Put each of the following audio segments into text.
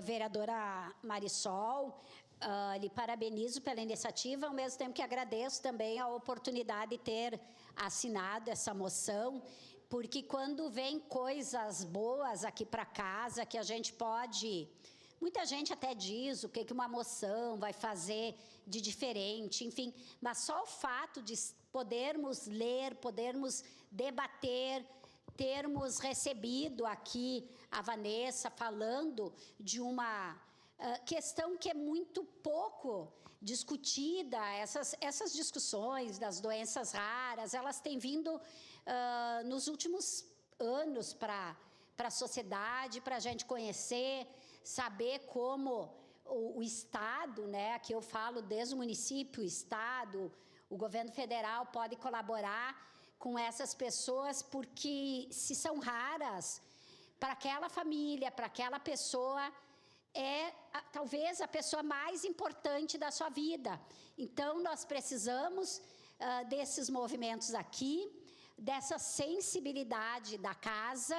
vereadora Marisol, lhe parabenizo pela iniciativa, ao mesmo tempo que agradeço também a oportunidade de ter assinado essa moção, porque quando vem coisas boas aqui para casa, que a gente pode... Muita gente até diz o que uma moção vai fazer de diferente, enfim, mas só o fato de podermos ler, podermos debater, termos recebido aqui a Vanessa falando de uma questão que é muito pouco discutida, essas discussões das doenças raras, elas têm vindo nos últimos anos para a sociedade, para a gente conhecer, saber como o Estado, né, aqui eu falo desde o município, o Estado, o governo federal pode colaborar com essas pessoas, porque se são raras, para aquela família, para aquela pessoa, talvez a pessoa mais importante da sua vida. Então, nós precisamos desses movimentos aqui, dessa sensibilidade da casa,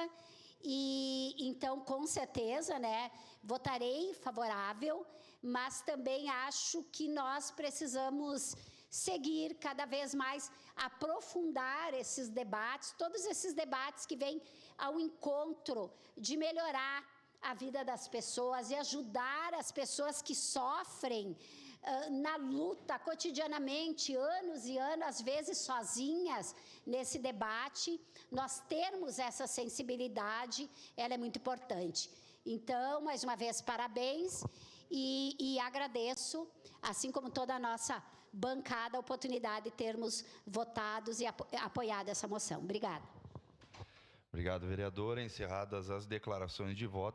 e então, com certeza, né, votarei favorável, mas também acho que nós precisamos seguir cada vez mais, aprofundar esses debates, todos esses debates que vêm ao encontro de melhorar a vida das pessoas e ajudar as pessoas que sofrem na luta cotidianamente, anos e anos, às vezes sozinhas, nesse debate. Nós termos essa sensibilidade, ela é muito importante. Então, mais uma vez, parabéns e agradeço, assim como toda a nossa bancada, a oportunidade de termos votados e apoiado essa moção. Obrigada. Obrigado, vereadora. Encerradas as declarações de voto.